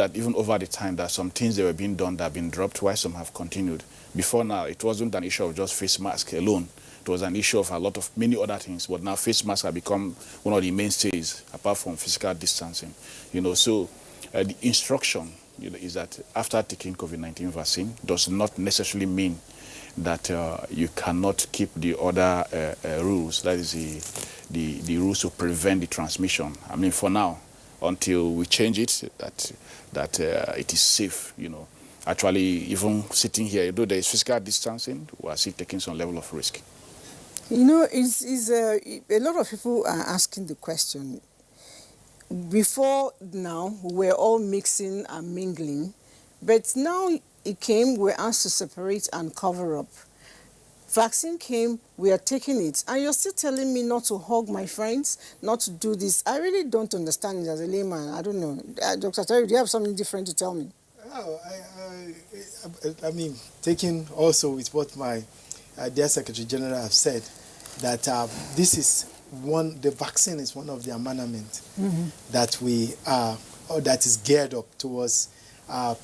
that even over the time that some things that were being done that have been dropped, while some have continued. Before now, it wasn't an issue of just face mask alone. It was an issue of a lot of many other things, but now face masks have become one of the mainstays, apart from physical distancing. So the instruction is that after taking COVID-19 vaccine does not necessarily mean that you cannot keep the other rules, that is the rules to prevent the transmission. I mean, for now, until we change it, that it is safe, Actually, even sitting here, though there is physical distancing, we are still taking some level of risk. A lot of people are asking the question. Before now, we were all mixing and mingling, but now it came, we're asked to separate and cover up. Vaccine came, we are taking it, and you're still telling me not to hug my friends, not to do this. I really don't understand it as a layman. I don't know. Dr. Terry, do you have something different to tell me? Oh, I mean, taking also with what my dear Secretary General have said, that the vaccine is one of the amendments that we are, or that is geared up towards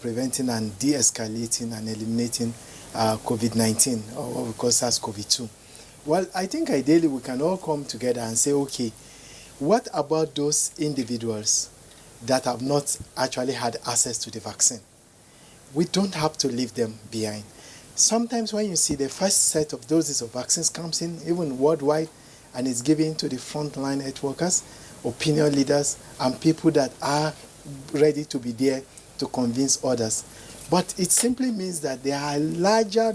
preventing and de-escalating and eliminating COVID-19, or what we call SARS-CoV-2. Well, I think ideally we can all come together and say, okay, what about those individuals that have not actually had access to the vaccine? We don't have to leave them behind. Sometimes when you see the first set of doses of vaccines comes in, even worldwide, and it's given to the frontline health workers, opinion leaders, and people that are ready to be there to convince others. But it simply means that there are a larger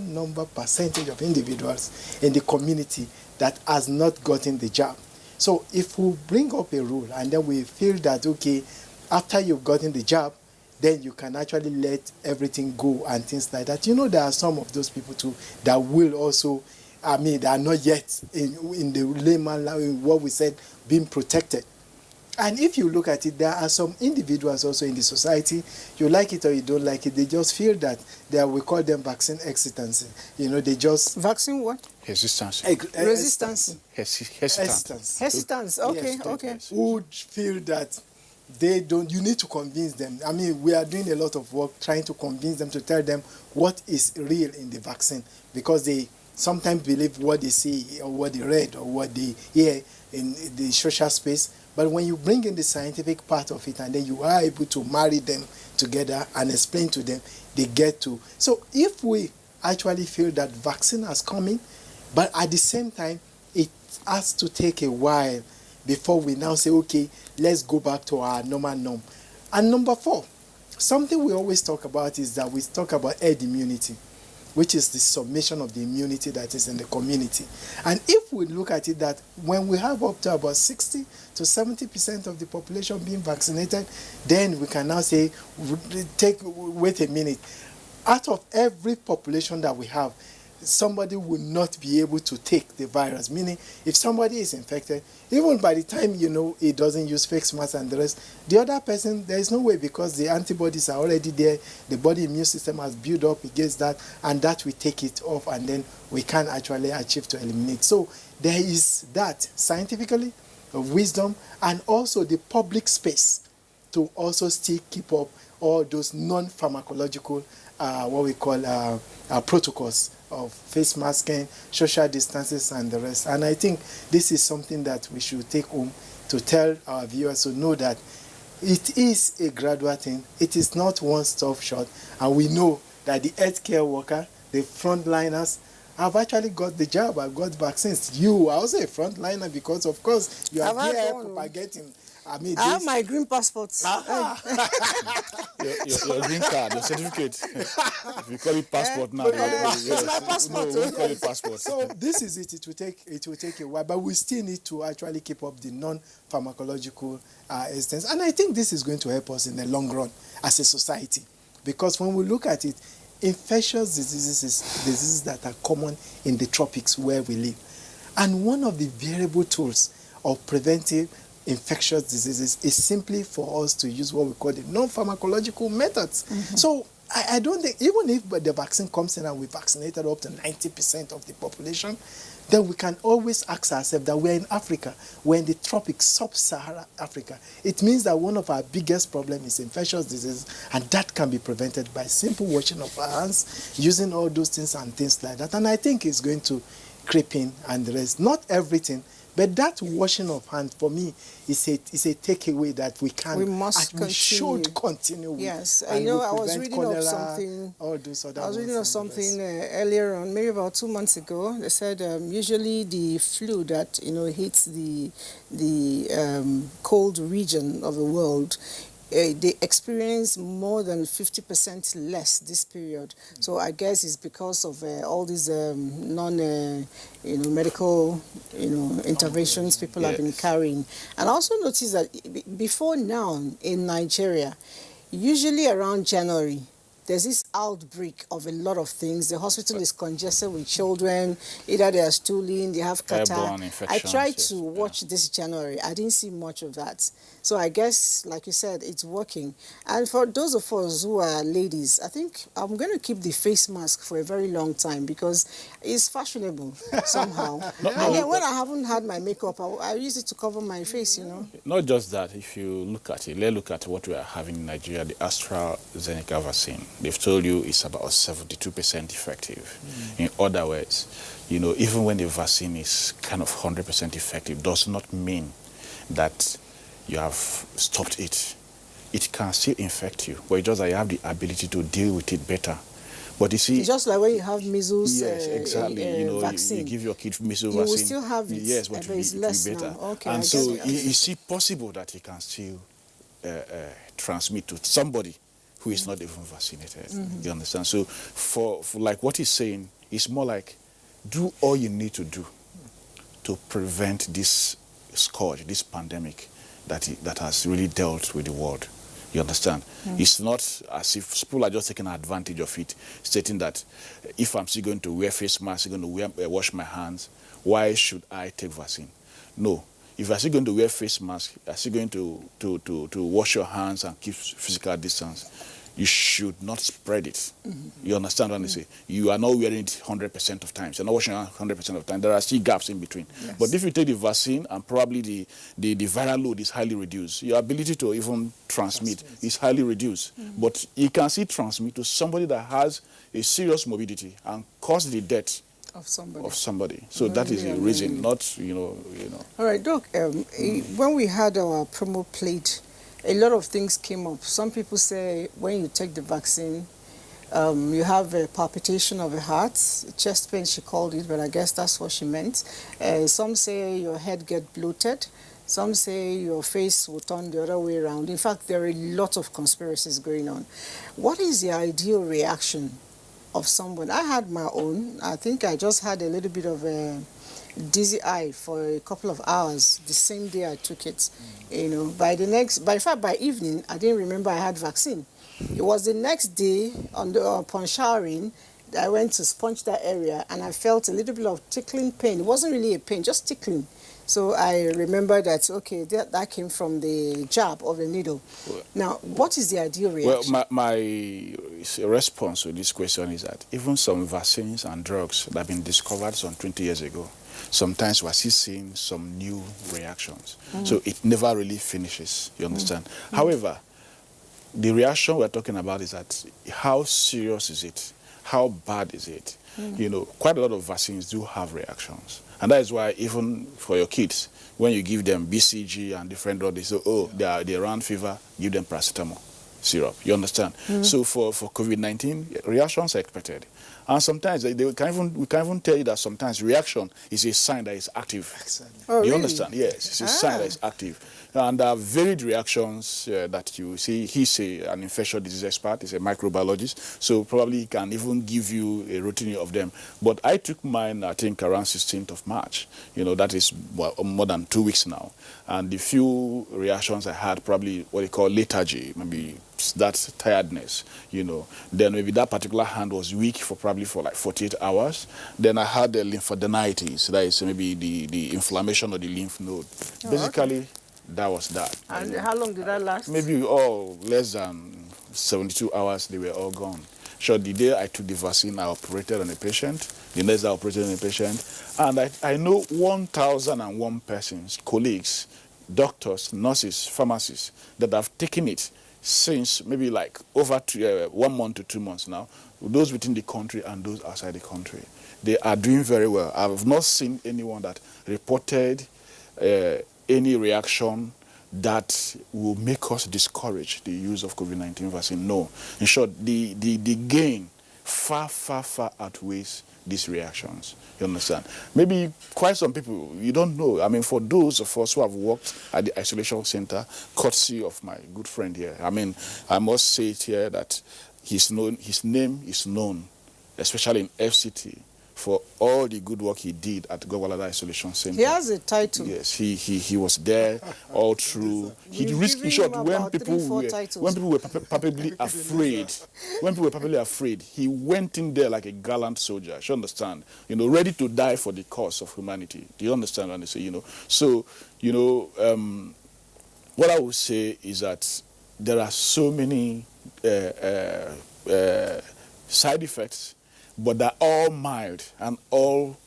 percentage of individuals in the community that has not gotten the jab. So if we bring up a rule and then we feel that, okay, after you've gotten the jab, then you can actually let everything go and things like that. There are some of those people too that will also, they are not yet in the layman language, what we said, being protected. And if you look at it, there are some individuals also in the society, you like it or you don't like it, they just feel that we call them vaccine hesitancy. They just... Vaccine what? Resistance. Resistance. Hesitance. Hesitance, okay, yes, okay. Would feel that you need to convince them. I mean, we are doing a lot of work trying to convince them, to tell them what is real in the vaccine, because they sometimes believe what they see or what they read or what they hear in the social space. But when you bring in the scientific part of it and then you are able to marry them together and explain to them, they get to. So if we actually feel that vaccine has come in, but at the same time, it has to take a while before we now say, okay, let's go back to our normal norm. And number 4, something we always talk about is that we talk about herd immunity, which is the summation of the immunity that is in the community. And if we look at it, that when we have up to about 60 to 70% of the population being vaccinated, then we can now say, wait a minute, out of every population that we have, somebody will not be able to take the virus. Meaning, if somebody is infected, even by the time he doesn't use face mask and the rest, the other person, there is no way, because the antibodies are already there, the body immune system has built up against that, and that we take it off, and then we can actually achieve to eliminate. So there is that scientifically, wisdom, and also the public space to also still keep up all those non-pharmacological, what we call protocols of face masking, social distances, and the rest. And I think this is something that we should take home to tell our viewers to know that it is a gradual thing. It is not one-stop shop. And we know that the healthcare worker, the frontliners, have actually got the job. I've got vaccines. You are also a frontliner because, of course, you are there propagating. I have my green passport. Your green card, your certificate. If you call it passport now, it's my passport. No, we call it passport. So this is it. It will take a while, but we still need to actually keep up the non-pharmacological instance. And I think this is going to help us in the long run as a society, because when we look at it, infectious diseases is diseases that are common in the tropics where we live, and one of the variable tools of preventive infectious diseases is simply for us to use what we call the non-pharmacological methods. So I don't think, even if the vaccine comes in and we vaccinated up to 90% of the population, then we can always ask ourselves that we're in Africa, we're in the tropics, sub-Saharan Africa. It means that one of our biggest problems is infectious disease, and that can be prevented by simple washing of our hands, using all those things and things like that. And I think it's going to creep in and the rest. Not everything, but that washing of hands for me is a takeaway that we can, We must and we should continue with. Yes, and you know, will I was prevent reading of cholera, something. all those other I was reading of ones and the rest. something earlier on, maybe about 2 months ago. They said usually the flu that hits the cold region of the world, they experience more than 50% less this period. So I guess it's because of all these medical interventions people have been carrying. And I also noticed that before now in Nigeria, usually around January, there's this outbreak of a lot of things. The hospital is congested with children. Either they are stooling, they have catarrh. Airborne I infections, tried yes, to watch this January. I didn't see much of that. So I guess, like you said, it's working. And for those of us who are ladies, I think I'm going to keep the face mask for a very long time because it's fashionable somehow. And then when I haven't had my makeup, I use it to cover my face, Not just that, if you look at it, let's look at what we are having in Nigeria, the AstraZeneca vaccine. They've told you it's about 72% effective. In other words, even when the vaccine is kind of 100% effective, does not mean that you have stopped it. It can still infect you, but it's just that you have the ability to deal with it better. But you see, it's just like when you have measles yes, exactly. vaccine. You give your kid measles You will vaccine. still have it, Yes, but it's it will less be better. now. Okay, and I so get it. it's still possible that he can still transmit to somebody who is not even vaccinated. You understand? So for like what he's saying, it's more like do all you need to do to prevent this scourge, this pandemic that has really dealt with the world. You understand? It's not as if people are just taking advantage of it, stating that if I'm still going to wear face mask, going to wash my hands, why should I take vaccine? No. If you're still going to wear face mask, you're still going to wash your hands and keep physical distance, you should not spread it. You understand what I say? You are not wearing it 100% of times. You're not washing your hands 100% of the time. There are still gaps in between. Yes. But if you take the vaccine and probably the viral load is highly reduced, your ability to even transmit is highly reduced. But you can still transmit to somebody that has a serious morbidity and cause the death Of somebody. of somebody. So that is the reason, not, All right, Doc, when we had our promo plate, a lot of things came up. Some people say when you take the vaccine, you have a palpitation of the heart, chest pain she called it, but I guess that's what she meant. Some say your head get bloated. Some say your face will turn the other way around. In fact, there are a lot of conspiracies going on. What is the ideal reaction of someone? I had my own. I think I just had a little bit of a dizzy eye for a couple of hours the same day I took it. By evening, I didn't remember I had vaccine. It was the next day upon showering, I went to sponge that area and I felt a little bit of tickling pain. It wasn't really a pain, just tickling. So I remember that, okay, that came from the jab of the needle. Now, what is the ideal reaction? Well, my response to this question is that even some vaccines and drugs that have been discovered some 20 years ago, sometimes we're still seeing some new reactions. So it never really finishes, you understand? However, the reaction we're talking about is that how serious is it? How bad is it? Quite a lot of vaccines do have reactions. And that is why even for your kids, when you give them BCG and different drugs, they say, they run fever, give them paracetamol syrup. You understand? So for COVID-19, reactions are expected. And sometimes we can even tell you that sometimes reaction is a sign that it's active. Exactly. Oh, You really? understand? Yes, it's a sign that it's active. And there are varied reactions that you see. He's an infectious disease expert. He's a microbiologist. So probably he can even give you a routine of them. But I took mine, I think, around 16th of March. That is more than 2 weeks now. And the few reactions I had, probably what they call lethargy, maybe that tiredness, Then maybe that particular hand was weak for like 48 hours. Then I had the lymphadenitis, that is maybe the inflammation of the lymph node. Basically, that was that. And how long did that last? Maybe less than 72 hours, they were all gone. Sure, the day I took the vaccine, I operated on a patient. The next day I operated on a patient. And I know 1,001 persons, colleagues, doctors, nurses, pharmacists, that have taken it since maybe like over 1 month to 2 months now, those within the country and those outside the country. They are doing very well. I've not seen anyone that reported any reaction that will make us discourage the use of COVID-19 vaccine. No. In short, the gain far outweighs these reactions. You understand? Maybe quite some people, you don't know. I mean, for those of us who have worked at the isolation center, courtesy of my good friend here, I mean, I must say it here that his name is known, especially in FCT, for all the good work he did at Gowalada Isolation Center. He has a title. Yes, he was there all through. He risked, in short, when people were palpably afraid, he went in there like a gallant soldier. You understand? You know, ready to die for the cause of humanity. Do you understand what I say? You know, so you know, what I would say is that there are so many side effects, but they're all mild and all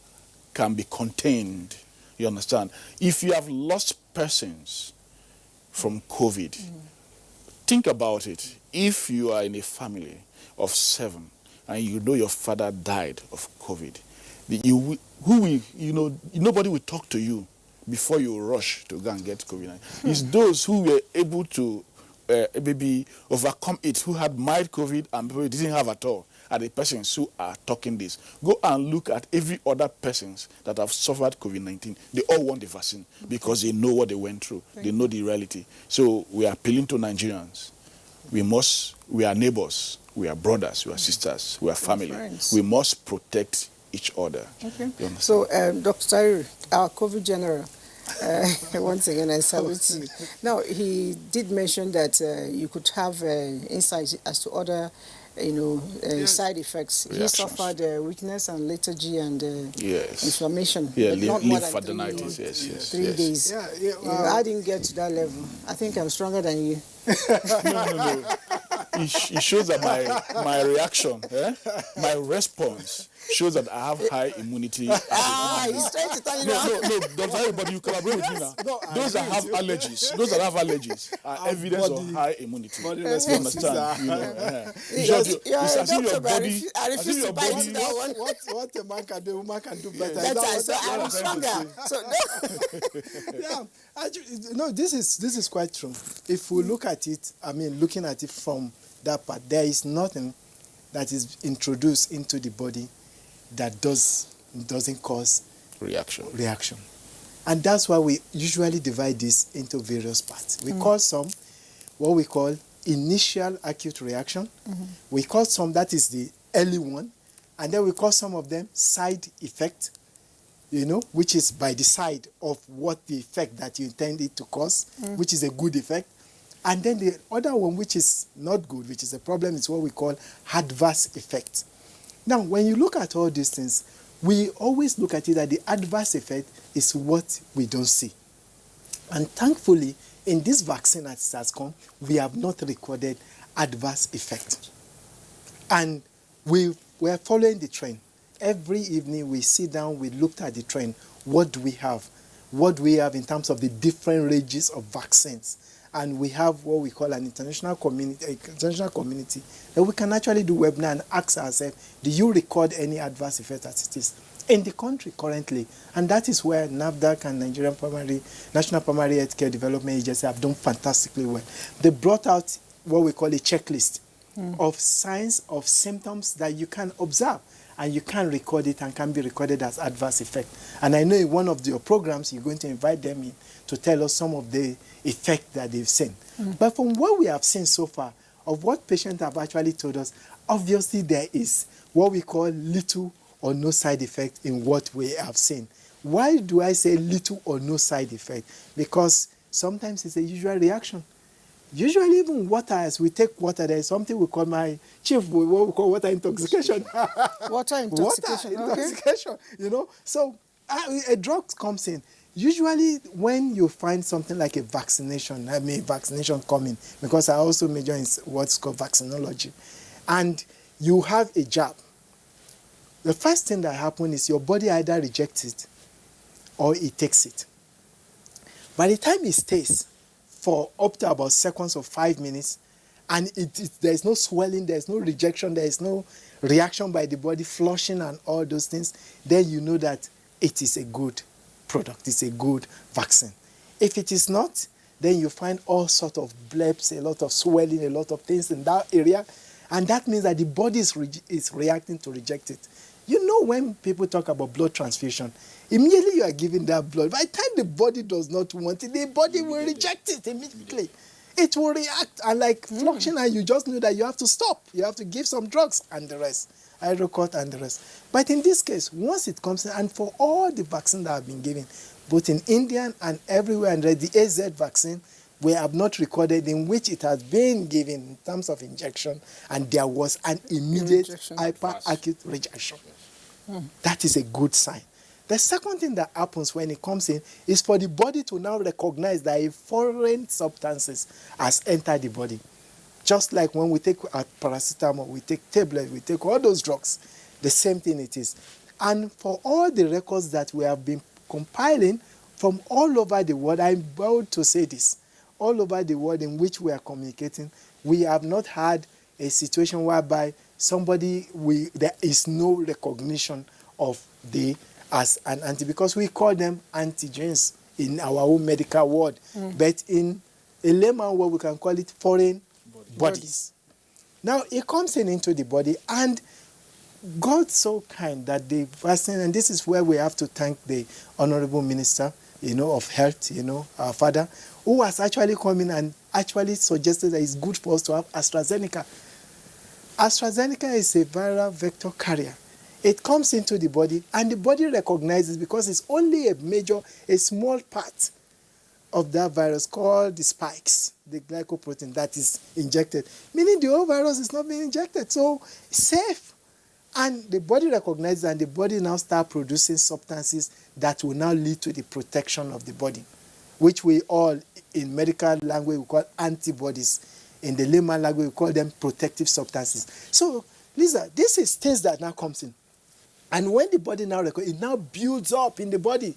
can be contained. You understand? If you have lost persons from COVID, think about it. If you are in a family of 7 and you know your father died of COVID, nobody will talk to you before you rush to go and get COVID-19. It's those who were able to maybe overcome it, who had mild COVID and people didn't have at all, are the persons who are talking this. Go and look at every other persons that have suffered COVID-19. They all want the vaccine because they know what they went through. They know the reality. So we are appealing to Nigerians. We are neighbors, we are brothers, we are sisters, we are family. We must protect each other. Okay. So, Dr. Tairu, our COVID general, once again, I salute you. Now, he did mention that you could have insight as to other, side effects. He suffered weakness and lethargy and inflammation. Yeah, not more than lymphadenitis, yes. 3 days. I didn't get to that level. I think I'm stronger than you. No. It shows that my reaction, my response shows that I have high immunity. He's trying to tell you No, Dr. Everybody, you collaborate with me now. Those that have allergies are evidence of high immunity. Body understand? I refuse to buy into that one. What a man can do, a woman can do better. I'm stronger. This is quite true. If we look at it, looking at it from that part, there is nothing that is introduced into the body that doesn't cause reaction. And that's why we usually divide this into various parts. We call some what we call initial acute reaction. We call some that is the early one, and then we call some of them side effect, which is by the side of what the effect that you intended to cause, which is a good effect. And then the other one, which is not good, which is a problem, is what we call adverse effect. Now, when you look at all these things, we always look at it that the adverse effect is what we don't see. And thankfully, in this vaccine that has come, we have not recorded adverse effect. And we were following the trend. Every evening we sit down, we looked at the trend. What do we have? What do we have in terms of the different ranges of vaccines? And we have what we call an international community that we can actually do webinar and ask ourselves, do you record any adverse effects as it is in the country currently? And that is where NAFDAC and National Primary Healthcare Development Agency have done fantastically well. They brought out what we call a checklist of signs, of symptoms that you can observe, and you can record it and can be recorded as adverse effect. And I know in one of your programs, you're going to invite them in to tell us some of the effect that they've seen. But from what we have seen so far, of what patients have actually told us, obviously there is what we call little or no side effect in what we have seen. Why do I say little or no side effect? Because sometimes it's a usual reaction. Usually even water, as we take water, there is something we call what we call water intoxication. Water intoxication, water intoxication, So a drug comes in. Usually when you find something like a vaccination coming, because I also major in what's called vaccinology, and you have a jab. The first thing that happens is your body either rejects it or it takes it. By the time it stays for up to about seconds or 5 minutes, and there's no swelling, there's no rejection, there's no reaction by the body, flushing and all those things, then you know that it is a good product, it's a good vaccine. If it is not, then you find all sorts of blebs, a lot of swelling, a lot of things in that area, and that means that the body is reacting to reject it. You know, when people talk about blood transfusion, immediately you are giving that blood. By the time the body does not want it, the body will reject it immediately. It will react and like flushing, and you just know that you have to stop. You have to give some drugs and the rest, hydrocort and the rest. But in this case, once it comes in, and for all the vaccines that have been given, both in India and everywhere, and the AZ vaccine, we have not recorded in which it has been given in terms of injection, and there was an immediate hyperacute rejection. That is a good sign. The second thing that happens when it comes in is for the body to now recognize that a foreign substances has entered the body. Just like when we take paracetamol, we take tablets, we take all those drugs, the same thing it is. And for all the records that we have been compiling from all over the world, I'm bound to say this, all over the world in which we are communicating, we have not had a situation whereby there is no recognition of as an anti, because we call them antigens in our own medical word. But in a layman word, we can call it foreign bodies. Now, it comes into the body, and God's so kind that the vaccine, and this is where we have to thank the Honorable Minister, of Health, our father, who has actually come in and actually suggested that it's good for us to have AstraZeneca. AstraZeneca is a viral vector carrier. It comes into the body, and the body recognizes, because it's only a small part of that virus called the spikes, the glycoprotein that is injected, meaning the whole virus is not being injected, so it's safe. And the body recognizes, and the body now starts producing substances that will now lead to the protection of the body, which we all, in medical language, we call antibodies. In the layman language, we call them protective substances. So, Lisa, this is things that now comes in. And when the body now records, it now builds up in the body,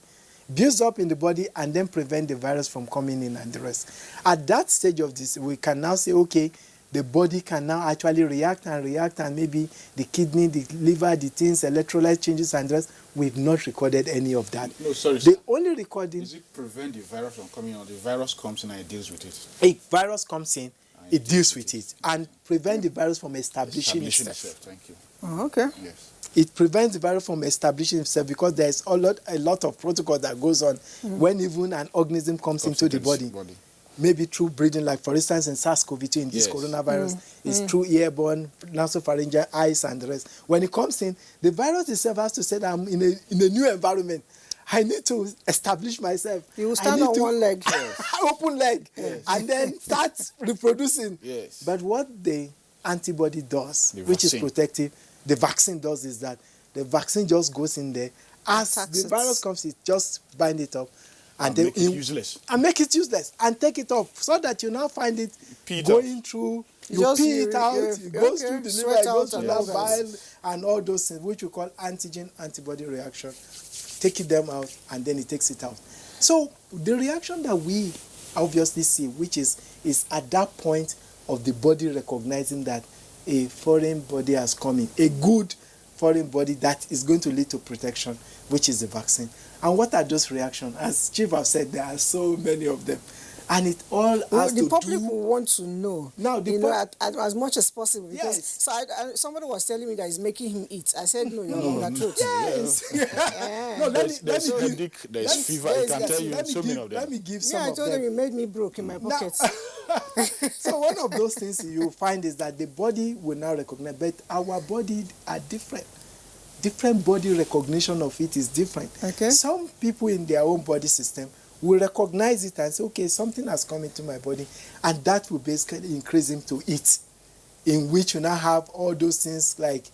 and then prevent the virus from coming in and the rest. At that stage of this, we can now say, okay, the body can now actually react, and maybe the kidney, the liver, the things, electrolyte changes and the rest. We've not recorded any of that. No, sorry. The only recording... Does it prevent the virus from coming on? The virus comes in and it deals with it? A virus comes in, it deals with it, and prevent the virus from establishing itself. Thank you. Oh, okay. Yes. It prevents the virus from establishing itself, because there is a lot of protocol that goes on when even an organism comes into the body. Maybe through breathing, like for instance in SARS-CoV-2, in this coronavirus, it's through airborne, nasopharyngeal, eyes and the rest. When it comes in, the virus itself has to say that I'm in a new environment. I need to establish myself. You will stand on one leg. Open leg. And then start reproducing. Yes. But what the antibody does, which is protective, the vaccine does, is that the vaccine just goes in there. As the virus comes, it just bind it up. And make it useless. And make it useless. And take it off, so that you now find it going through, you pee it out, it goes through the liver, it goes through that bile, and all those things, which we call antigen-antibody reaction. Take them out, and then it takes it out. So the reaction that we obviously see, which is at that point of the body recognizing that a foreign body has come in, a good foreign body that is going to lead to protection, which is the vaccine. And what are those reactions? As Chief have said, there are so many of them. And it all has to do... The public will want to know. Now, as much as possible. Because Yes. somebody was telling me that it's making him eat. I said, no, you're not truth. Yes. No, there's headache, there's fever, I can tell you so many of them. Let me give some of them. I told them you made me broke in my pockets. So one of those things you find is that the body will now recognize, but our body are different. Different body recognition of it is different. Okay. Some people in their own body system will recognize it and say, okay, something has come into my body, and that will basically increase him to eat, in which you now have all those things like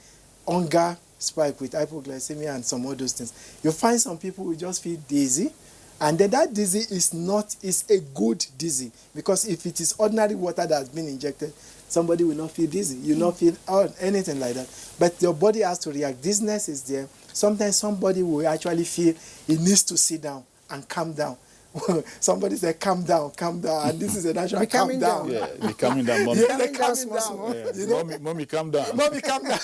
hunger spike with hypoglycemia and some of those things. You find some people will just feel dizzy, and then that dizzy is a good dizzy, because if it is ordinary water that has been injected, Somebody will not feel dizzy. You will not feel anything like that. But your body has to react. Dizziness is there. Sometimes somebody will actually feel he needs to sit down and calm down. Somebody said, calm down, and this is a natural calm down. Yeah, be calming down, mommy. Yeah, they're calming down. Yeah. You know? Mommy, calm down. Mommy, calm down.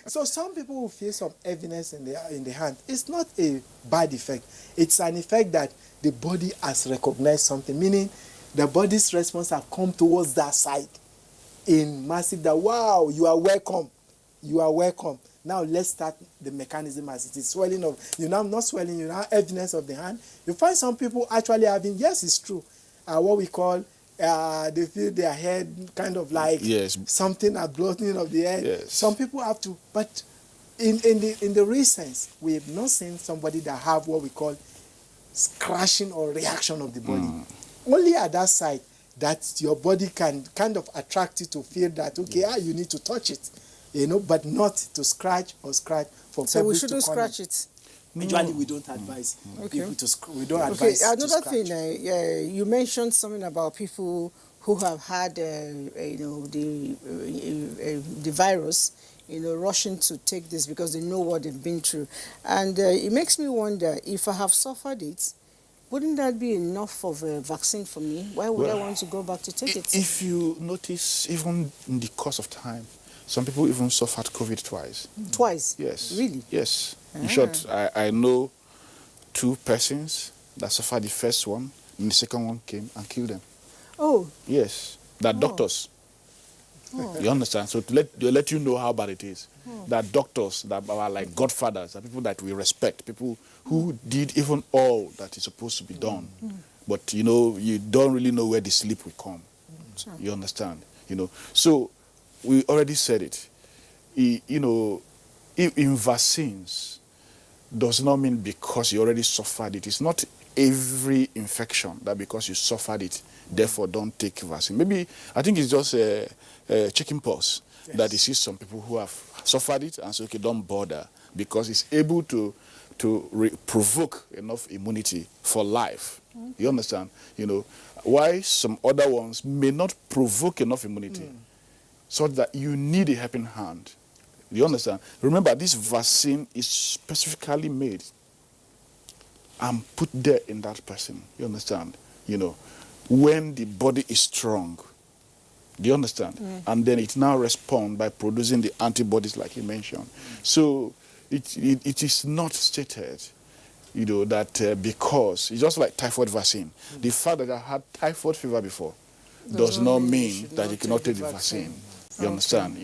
So some people will feel some heaviness in the hand. It's not a bad effect. It's an effect that the body has recognized something, meaning the body's response have come towards that side in massive that, wow, you are welcome. You are welcome. Now let's start the mechanism as it is. Swelling of, not swelling, heaviness of the hand. You find some people actually having, yes, it's true, what we call, they feel their head kind of like something, a bloating of the head. Yes. Some people have to, but in the recent, we have not seen somebody that have what we call scratching or reaction of the body. Only at that side that your body can kind of attract you to feel that, okay, you need to touch it, but not to scratch for so we pebbles shouldn't to come scratch in. it. Usually we don't advise people to we don't Okay, advise to another scratch. thing, you mentioned something about people who have had, the virus, rushing to take this because they know what they've been through. And it makes me wonder, if I have suffered it, wouldn't that be enough of a vaccine for me? Why would I want to go back to take it? If you notice, even in the course of time, some people even suffered COVID twice. Twice? Yes. Really? Yes. In short, I know 2 persons that suffered the first one, and the second one came and killed them. Oh. Yes. That doctors. Oh. You understand? So to let you know how bad it is. That doctors that are like godfathers, are people that we respect, people who did even all that is supposed to be done. But you don't really know where the sleep will come. Sure. You understand? So we already said it. In vaccines does not mean because you already suffered it. It's not every infection that because you suffered it, therefore don't take vaccine. Maybe, I think it's just a chicken pox that you see some people who have suffered it and say, okay, don't bother, because it's able to provoke enough immunity for life. You understand? Why some other ones may not provoke enough immunity, so that you need a helping hand. You understand? Remember, this vaccine is specifically made and put there in that person. You understand? When the body is strong. Do you understand? And then it now responds by producing the antibodies like you mentioned. So it is not stated, that because, it's just like typhoid vaccine. The fact that I had typhoid fever before does not mean that you cannot take the vaccine. You understand?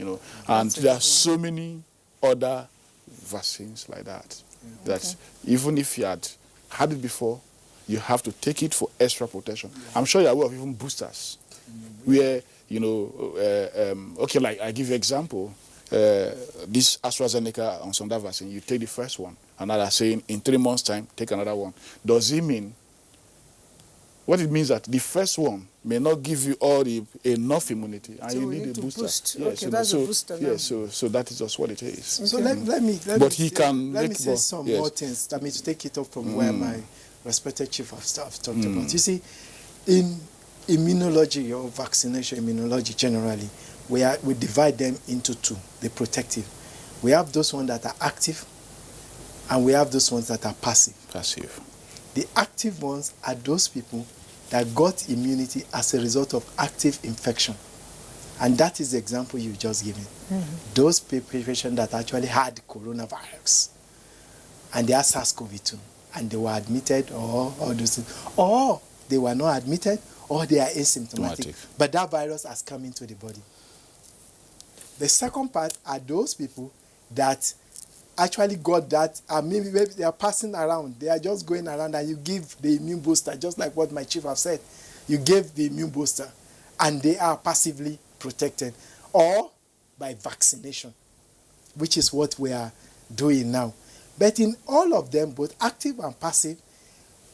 And there are so many other vaccines like that. That even if you had it before, you have to take it for extra protection. I'm sure you're aware of even boosters, where okay, like I give you example, this AstraZeneca and some other vaccine, you take the first one, and now they're saying in 3 months' time, take another one. Does it mean? What it means that the first one may not give you enough immunity, and So you we need a to booster. boost. Yes, Okay, that's a booster now. Yes, so that is just what it is. So let me say some more things. To take it up from where my respected chief of staff talked about. You see, in immunology or vaccination immunology generally, we divide them into 2. The protective. We have those ones that are active, and we have those ones that are passive. Passive. The active ones are those people that got immunity as a result of active infection. And that is the example you've just given. Those patients that actually had coronavirus and they had SARS-CoV-2 and they were admitted or those things, or they were not admitted or they are asymptomatic, but that virus has come into the body. The second part are those people that actually got that, maybe they are passing around, they are just going around, and you give the immune booster, just like what my chief have said. You gave the immune booster, and they are passively protected, or by vaccination, which is what we are doing now. But in all of them, both active and passive,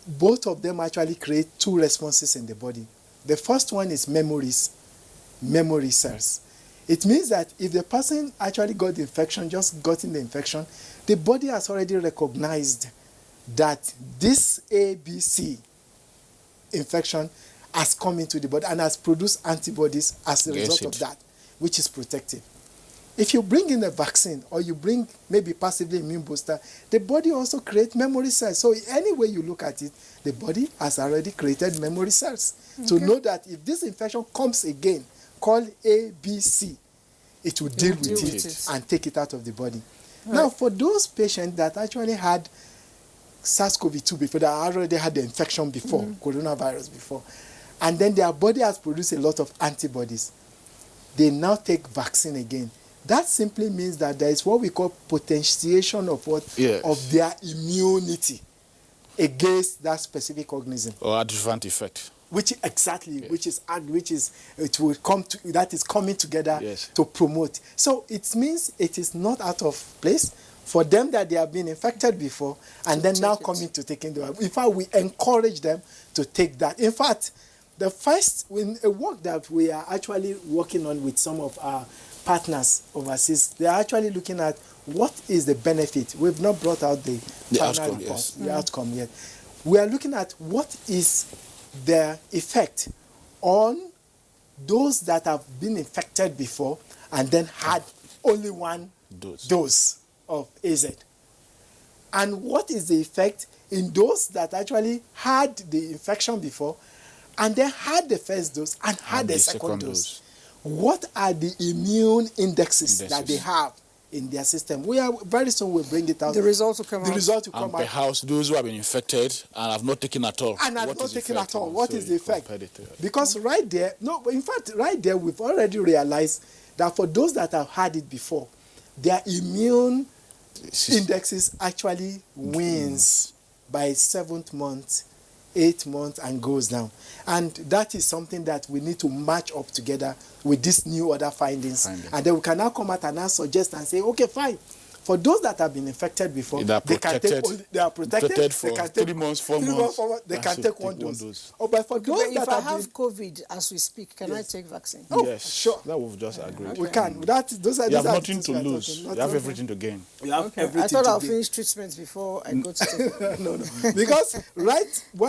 both of them actually create 2 responses in the body. The first one is memory cells. It means that if the person actually got the infection, just gotten the infection, the body has already recognized that this ABC infection has come into the body and has produced antibodies as a result of it. that, which is protective. If you bring in a vaccine or you bring maybe passively immune booster, the body also creates memory cells. So any way you look at it, the body has already created memory cells to know that if this infection comes again, called ABC, it will deal with it and take it out of the body. Right. Now, for those patients that actually had SARS-CoV-2 before, that already had the infection before, coronavirus before, and then their body has produced a lot of antibodies, they now take vaccine again. That simply means that there is what we call potentiation of what of their immunity against that specific organism. Or adjuvant effect. Which exactly, which is it will come to, that is coming together to promote. So it means it is not out of place for them that they have been infected before and then now coming to taking the. In fact, we encourage them to take that. In fact, the first work that we are actually working on with some of our partners overseas, they are actually looking at what is the benefit. We've not brought out the outcome, report, the outcome yet. We are looking at what is the effect on those that have been infected before and then had only one dose of AZ. And what is the effect in those that actually had the infection before and then had the first dose and had the second dose? What are the immune indexes that they have in their system? We are very soon we'll bring it out. The results will come out. The results will come out. Perhaps those who have been infected and have not taken at all. And have not taken at all. What is the effect? Because right there, in fact, right there, we've already realized that for those that have had it before, their immune indexes actually wins by 7th month, 8 months, and goes down. And that is something that we need to match up together with these new other findings. And then we can now come out and now suggest and say, okay, fine. For those that have been infected before, they are protected for 3 months, 4 months. They can take one dose. Oh, but for those if I have COVID as we speak, can I take vaccine? Oh, yes, sure. That we've just agreed. We can. Those are you have nothing to lose. You have everything to gain. You have everything I thought I'll gain. finish treatments before I go to take no. Because,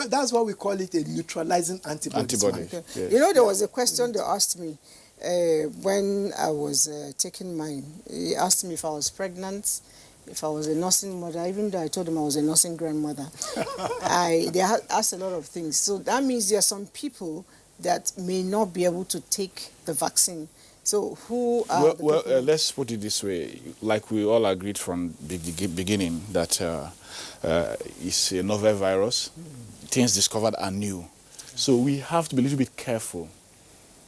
that's why we call it a neutralizing antibody. Okay. Yes. You know, there was a question they asked me when I was taking mine. He asked me if I was pregnant, if I was a nursing mother, even though I told them I was a nursing grandmother. They asked a lot of things. So that means there are some people that may not be able to take the vaccine. So who are let's put it this way. Like we all agreed from the beginning that it's a novel virus. Things discovered are new. So we have to be a little bit careful.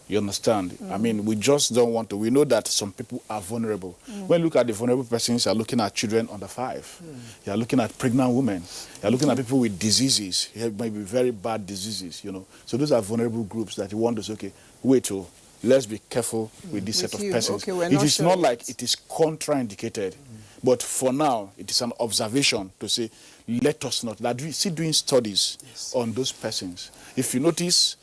You understand? I mean, we just don't want to. We know that some people are vulnerable. When you look at the vulnerable persons, you're looking at children under 5. You're looking at pregnant women. You're looking at people with diseases, maybe very bad diseases, you know. So those are vulnerable groups that you want to say, okay, wait, let's be careful with this set of persons. Okay, it is not like it is contraindicated. But for now, it is an observation to say, let us not. That we see doing studies on those persons. If you notice,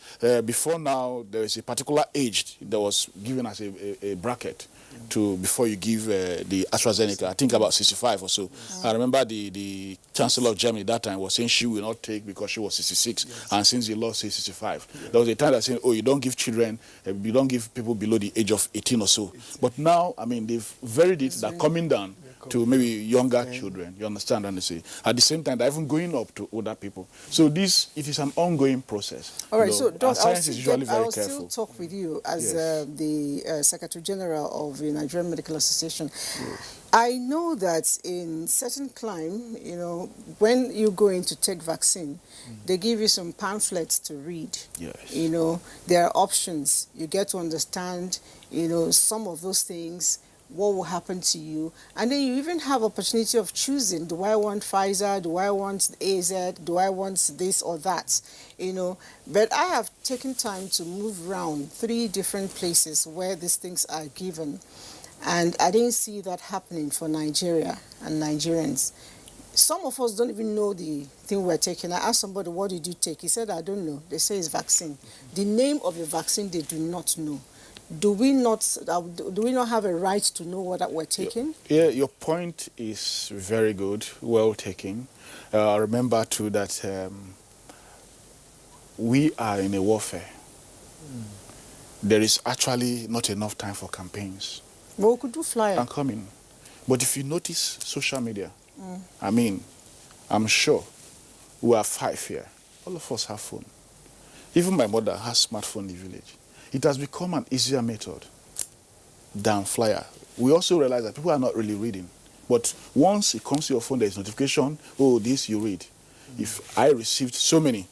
before now, there is a particular age that was given as a bracket to before you give the AstraZeneca. I think about 65 or so. I remember the Chancellor of Germany that time was saying she will not take because she was 66, and since the law says 65, there was a time that saying, oh, you don't give children, you don't give people below the age of 18 or so. But now, I mean, they've varied it. They're coming down to maybe younger children, you understand, and they say. At the same time, they're even going up to older people. So it is an ongoing process. All right, so Doc, science is usually very careful. I'll still talk with you as the Secretary General of the Nigerian Medical Association. I know that in certain clime, you know, when you go in to take vaccine, they give you some pamphlets to read. Yes. You know, there are options. You get to understand, you know, some of those things, what will happen to you. And then you even have opportunity of choosing, do I want Pfizer, do I want AZ, do I want this or that, you know. But I have taken time to move around 3 different places where these things are given. And I didn't see that happening for Nigeria and Nigerians. Some of us don't even know the thing we're taking. I asked somebody, what did you take? He said, I don't know. They say it's vaccine. The name of the vaccine, they do not know. Do we not have a right to know what we're taking? Yeah, your point is very good, well taken. I remember too that we are in a warfare. There is actually not enough time for campaigns. But we could do flyer. I'm coming. But if you notice social media, I mean, I'm sure we are 5 here. All of us have phone. Even my mother has smartphone in the village. It has become an easier method than flyer. We also realize that people are not really reading. But once it comes to your phone, there's notification, oh, this you read. If I received so many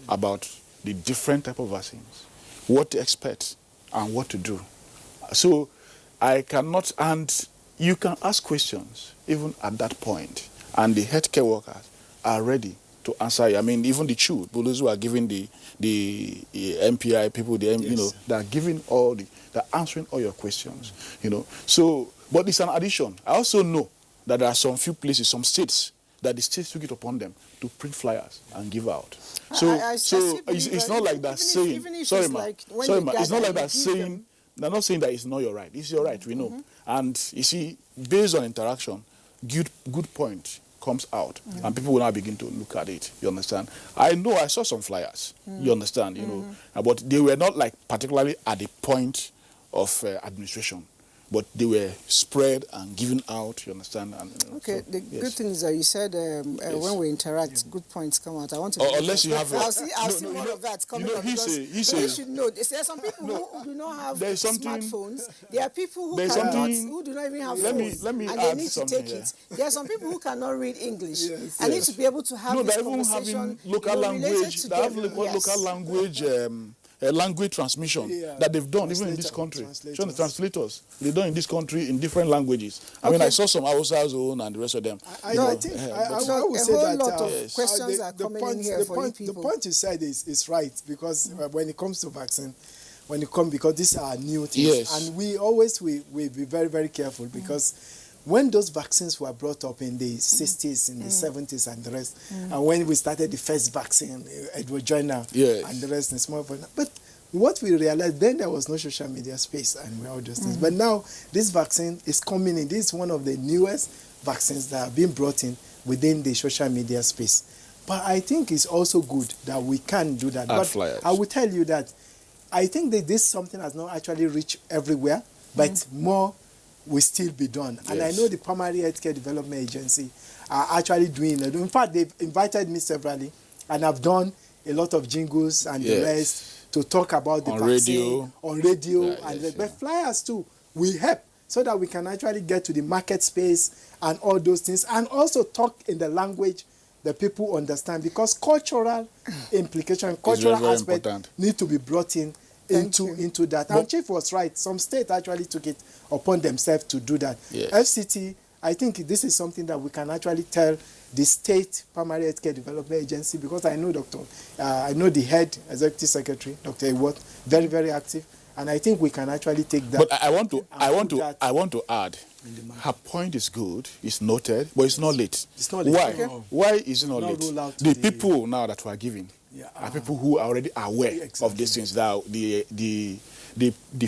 about the different type of vaccines, what to expect and what to do. So I cannot, and you can ask questions even at that point, and the healthcare workers are ready to answer you. I mean, even the those who are giving the MPI people, Yes. they're giving they're answering all your questions, So, but it's an addition. I also know that there are some few places, some states, that the states took it upon them to print flyers and give out. So, I still believe it's that not like even that if- saying. even if Sorry, it's ma. like when Sorry, you ma. It's not gather, like that you give saying. them- They're not saying that it's not your right. It's your right. We know. And you see, based on interaction, good point comes out, and people will now begin to look at it. You understand? I know I saw some flyers. You understand? But they were not like particularly at the point of administration. But they were spread and given out, you understand? And, Okay, so, the yes. good thing is that you said when we interact, good points come out. I want to. Or unless you have I'll see more of that coming up because he you said, should know. There are some people who do not have There's something- smartphones. There are people who There's cannot, something- who do not even have Let me- phones, let me and they add need to something take here. it. There are some people who cannot read English Yes. and need Yes. to be able to have No, this they're even conversation. having local related language. to They have them. local language. Language transmission Yeah. that they've done even in this country. Translators. Translators. They've done in this country in different languages. I mean, I saw some Hausa zone and the rest of them. I No, think but- I would a say whole that lot of Yes. questions are coming in here for you The people. point you said is right because when it comes to vaccine, because these are new things, Yes. and we always we be very very careful because when those vaccines were brought up in the 60s, in the 70s, and the rest, and when we started the first vaccine, Edward Jenner, Yes. and the rest, and small, but what we realized then there was no social media space and all those things. But now this vaccine is coming in. This is one of the newest vaccines that have been brought in within the social media space. But I think it's also good that we can do that. But flyers. I will tell you that I think that this something has not actually reached everywhere, but more will still be done. And I Yes. know the Primary Healthcare Development Agency are actually doing it. In fact, they've invited me severally, and I've done a lot of jingles and the Yes. rest to talk about the On vaccine, on radio, Yeah, and yes, but flyers too will help so that we can actually get to the market space and all those things, and also talk in the language that people understand, because cultural implication, cultural very aspect important. need to be brought in Thank you. into that. And Chief was right. Some states actually took it upon themselves to do that. Yes. FCT, I think this is something that we can actually tell the state primary healthcare development agency, because I know I know the head executive secretary, Dr. Ewot, very, very active, and I think we can actually take that. But I want to add. in the market. Her point is good. It's noted, but it's not late. It's not late. Why? Okay. Why is it not Now late? roll out to The the- people now that we are giving Yeah. are people who are already aware Exactly. of these things. That the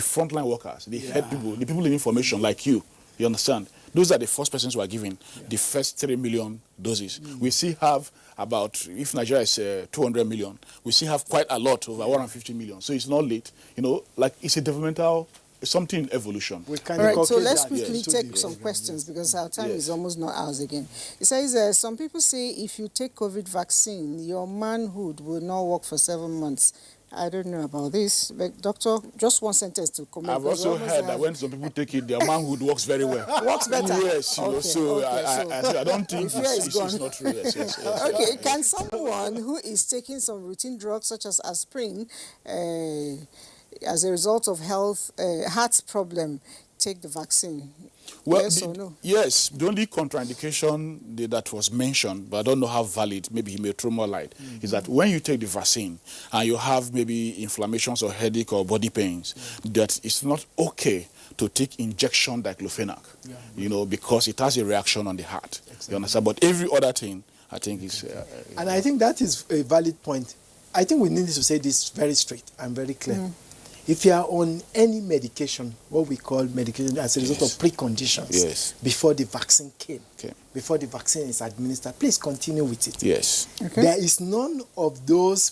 frontline workers, the head Yeah. people, the people in information like you. You understand? Those are the first persons who are giving the first 3 million doses. We still have about, if Nigeria is 200 million, we still have quite a lot, over 150 million. So it's not late. Like it's a developmental, something in evolution. We can All right, so inculcate let's that quickly into take the some program. questions because our time Yes. is almost not ours again. It says some people say if you take COVID vaccine, your manhood will not work for 7 months. I don't know about this, but doctor, just one sentence to comment. I've because we also almost heard that have- when some people take it, their manhood works very well. Works better? Yes, Okay, so okay, I don't think the fear is it's gone. not true. Yes. Okay, can someone who is taking some routine drugs such as aspirin as a result of heart problem take the vaccine? Well, Yes or no? Yes, the only contraindication that was mentioned, but I don't know how valid, maybe he may throw more light, is that when you take the vaccine and you have maybe inflammations or headache or body pains, that it's not okay to take injection diclofenac, because it has a reaction on the heart. You understand? But every other thing, I think is... And I think that is a valid point. I think we need to say this very straight and very clear. If you are on any medication, what we call medication as a result of preconditions before the vaccine came, before the vaccine is administered, please continue with it. Yes. Okay. There is none of those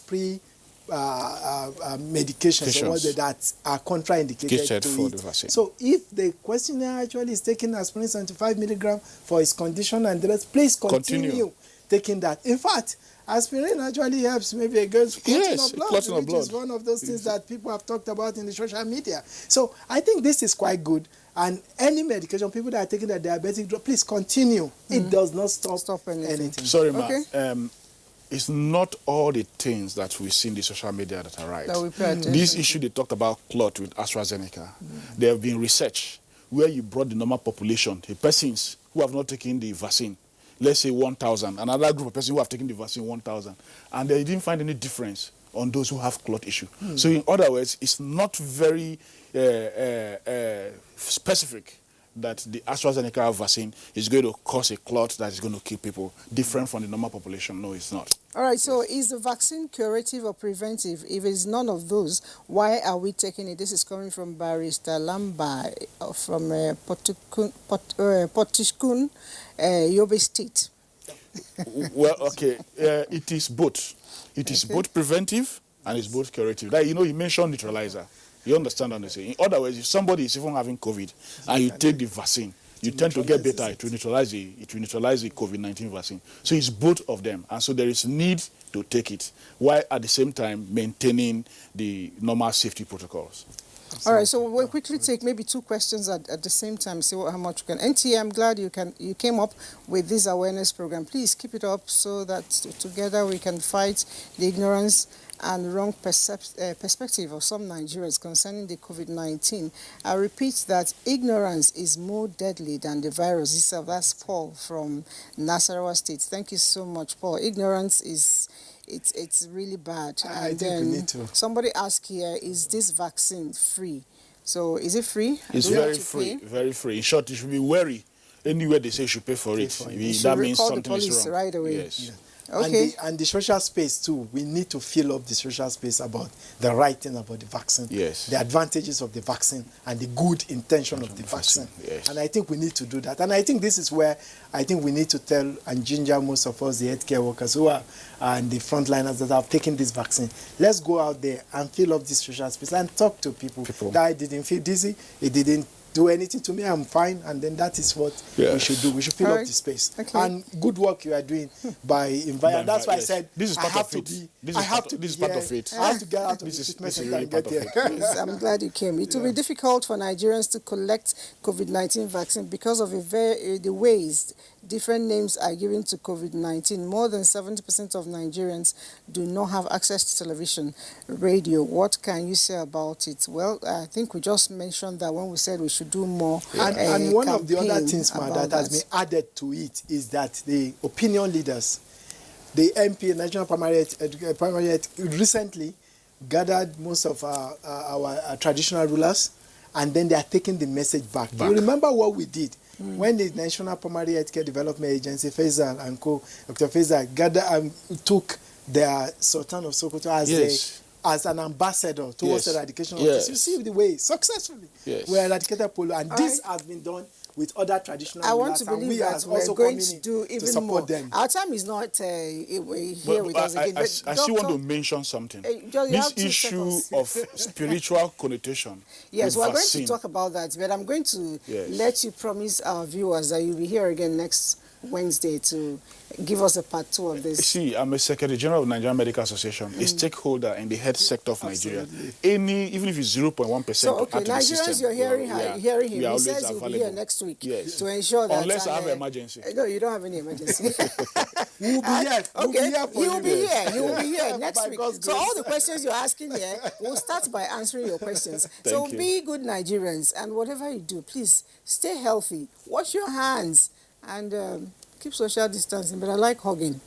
medications or what that are contraindicated to for it. the vaccine. So if the questioner actually is taking aspirin 75 milligram for his condition and the rest, please continue taking that. In fact, aspirin actually helps maybe against clotting of blood, which is one of those things that people have talked about in the social media. So I think this is quite good. And any medication, people that are taking the diabetic drug, please continue. It does not stop anything. Sorry, ma. It's not all the things that we see in the social media that are right. This issue they talked about clot with AstraZeneca. There have been research where you brought the normal population, the persons who have not taken the vaccine, let's say 1,000, another group of persons who have taken the vaccine 1,000, and they didn't find any difference on those who have clot issue. So in other words, it's not very specific that the AstraZeneca vaccine is going to cause a clot that is going to kill people, different from the normal population. No, it's not. All right, so is the vaccine curative or preventive? If it's none of those, why are we taking it? This is coming from Barrister Lamba from Potishkun, Yobe State. Well, okay, it is both. It is both preventive and it's both curative. Like, you mentioned neutralizer. You understand what I'm saying? In other words, if somebody is even having COVID and you take the vaccine, you tend to get better. It will neutralize the COVID-19 vaccine. So it's both of them. And so there is need to take it, while at the same time maintaining the normal safety protocols. All right, so we'll quickly take maybe two questions at the same time, see how much you can. NTA, I'm glad you came up with this awareness program. Please keep it up so that together we can fight the ignorance and wrong perspective of some Nigerians concerning the COVID-19. I repeat that ignorance is more deadly than the virus itself. That's Paul from Nasarawa State. Thank you so much, Paul. Ignorance is... It's really bad. I think we need to. Somebody asked here, is this vaccine free? So is it free? It's very free, very free. In short, you should be wary. Anywhere they say you should pay for it, that means something is wrong. Right away. Yes. Yeah. Okay. And the social space too. We need to fill up the social space about the right thing about the vaccine. Yes. The advantages of the vaccine and the good intention of the vaccine. Yes. And I think we need to do that. And I think this is where I think we need to tell and ginger most of us, the healthcare workers who are and the frontliners that have taken this vaccine. Let's go out there and fill up this social space and talk to people. That I didn't feel dizzy. It didn't do anything to me, I'm fine, and then that is what we should do. We should fill up the space. Okay. And good work you are doing by inviting. That's why I said this is part of it. This is part of it. I have to get out of this treatment and really get there. Yes, I'm glad you came. It will be difficult for Nigerians to collect COVID-19 vaccine because of the ways different names are given to COVID-19. More than 70% of Nigerians do not have access to television, radio. What can you say about it? Well, I think we just mentioned that when we said we should do more. And one of the other things, that has been added to it is that the opinion leaders, the MP, National Primary Health, recently gathered most of our traditional rulers, and then they are taking the message back. Do you remember what we did? When the National Primary Healthcare Development Agency, Faisal and co, Dr. Faisal, gathered took their Sultan of Sokoto as an ambassador towards eradication of this. You see the way successfully we eradicated polio, and this has been done with other traditional I want to believe that we're going to do even more. Them. Our time is not here with us again. I still want to mention something. This issue of spiritual connotation. Yes, we're going to talk about that, but I'm going to let you promise our viewers that you'll be here again next Wednesday to give us a part 2 of this. See, I'm a Secretary General of Nigerian Medical Association, a stakeholder in the health sector of Nigeria. Even if it's 0.1%. So, okay, Nigerians, you're hearing him. He says he'll be here next week to ensure that. Unless I have an emergency. No, you don't have any emergency. We'll be here. Okay, he will be here. He will be here next week. So all the questions you're asking here, we'll start by answering your questions. So be good Nigerians, and whatever you do, please stay healthy. Wash your hands. And keep social distancing, but I like hugging.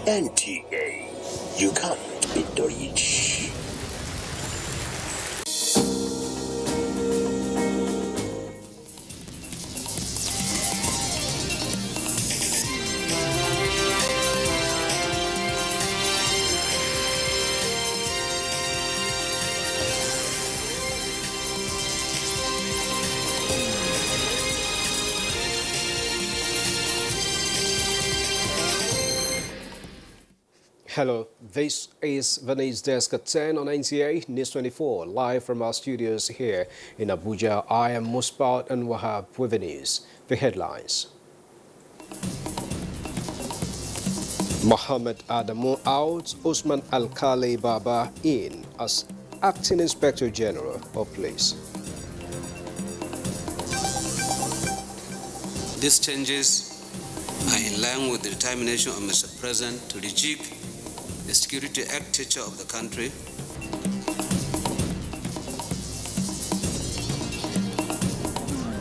NTA, you can't beat the rich. Hello, this is the News Desk at 10 on NTA News 24, live from our studios here in Abuja. I am Musbat and Wahab with the news. The headlines. Mohammed Adamu out, Usman Alkali Baba in as Acting Inspector General of Police. These changes are in line with the determination of Mr. President to rejig the Security Architecture of the country.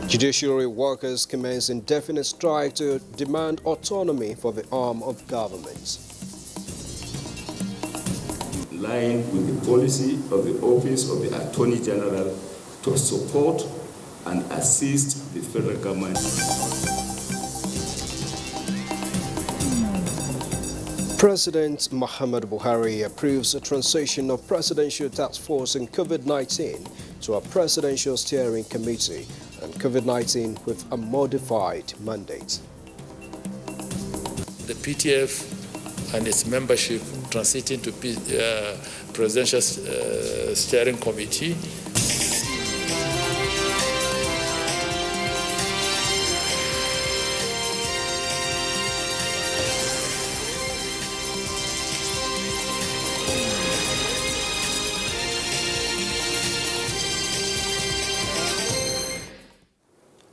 Judiciary workers commence indefinite strike to demand autonomy for the arm of government. In line with the policy of the Office of the Attorney General to support and assist the federal government. President Muhammad Buhari approves a transition of Presidential Task Force in COVID-19 to a Presidential Steering Committee and COVID-19 with a modified mandate. The PTF and its membership transiting to Presidential Steering Committee.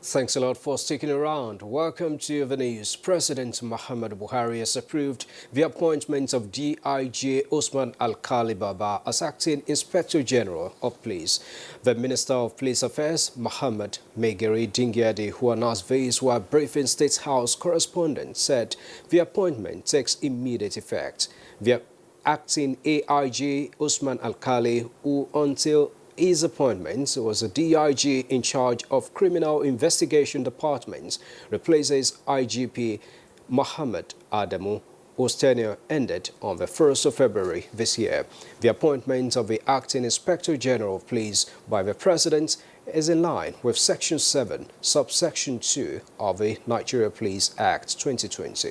Thanks a lot for sticking around. Welcome to the news. President Muhammad Buhari has approved the appointment of DIG Usman Alkali Baba as Acting Inspector General of Police. The Minister of Police Affairs, Muhammad Megeri Dingyadi, who announced this while briefing State House correspondents, said the appointment takes immediate effect. The acting AIG Usman Alkali, who until his appointment was a DIG in charge of Criminal Investigation Department, replaces IGP Mohammed Adamu, whose tenure ended on the 1st of February this year. The appointment of the Acting Inspector General of Police by the President is in line with Section 7, Subsection 2 of the Nigerian Police Act 2020.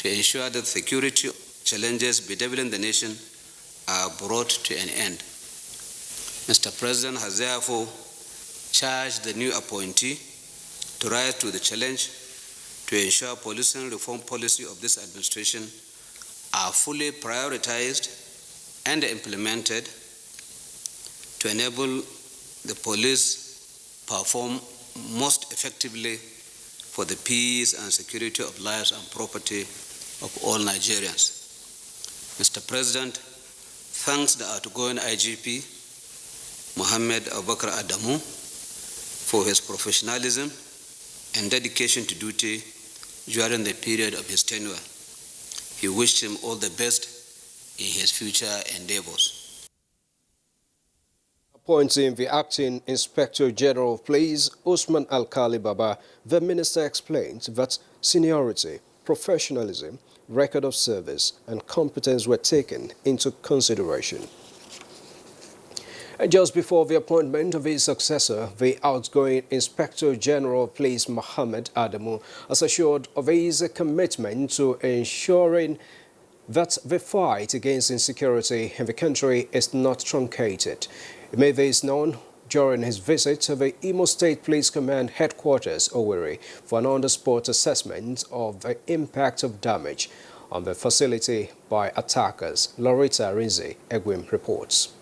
To ensure that security challenges bedeviling the nation are brought to an end, Mr. President has therefore charged the new appointee to rise to the challenge to ensure policing reform policy of this administration are fully prioritized and implemented to enable the police perform most effectively for the peace and security of lives and property of all Nigerians. Mr. President thanks the outgoing IGP Mohammed Abubakar Adamu for his professionalism and dedication to duty during the period of his tenure. He wished him all the best in his future endeavors. Appointing the Acting Inspector General of Police, Usman Alkali Baba, the minister explained that seniority, professionalism, record of service and competence were taken into consideration. And just before the appointment of his successor, the outgoing Inspector General of Police, Mohammed Adamu, has assured of his commitment to ensuring that the fight against insecurity in the country is not truncated. He made this known during his visit to the Imo State Police Command Headquarters, Owerri, for an on-the-spot assessment of the impact of damage on the facility by attackers. Loretta Rinze Egwim reports.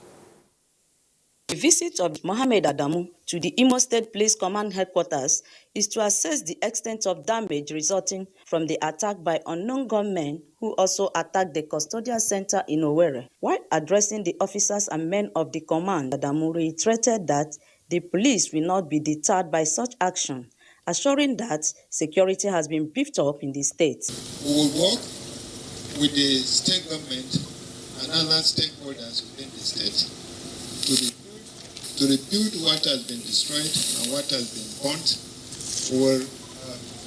The visit of Mohammed Adamu to the Imo State Police Command Headquarters is to assess the extent of damage resulting from the attack by unknown gunmen who also attacked the custodial center in Owerri. While addressing the officers and men of the command, Adamu reiterated that the police will not be deterred by such action, assuring that security has been beefed up in the state. We will work with the state government and other stakeholders within the state to rebuild what has been destroyed and what has been burnt. We will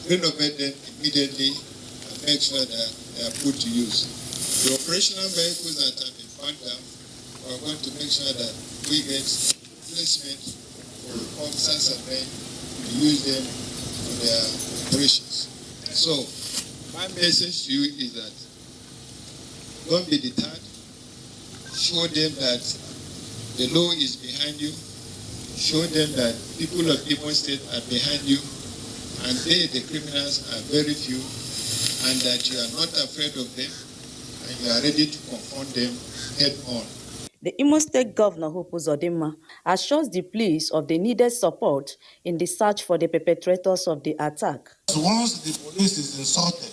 renovate them immediately and make sure that they are put to use. The operational vehicles that have been burnt down, we are going to make sure that we get replacement for officers and men to use them for their operations. So, my message to you is that don't be deterred. Show them that the law is behind you. Show them that people of Imo State are behind you, and they, the criminals, are very few, and that you are not afraid of them, and you are ready to confront them head on. The Imo State Governor, Hope Uzodinma, assures the police of the needed support in the search for the perpetrators of the attack. So once the police is insulted,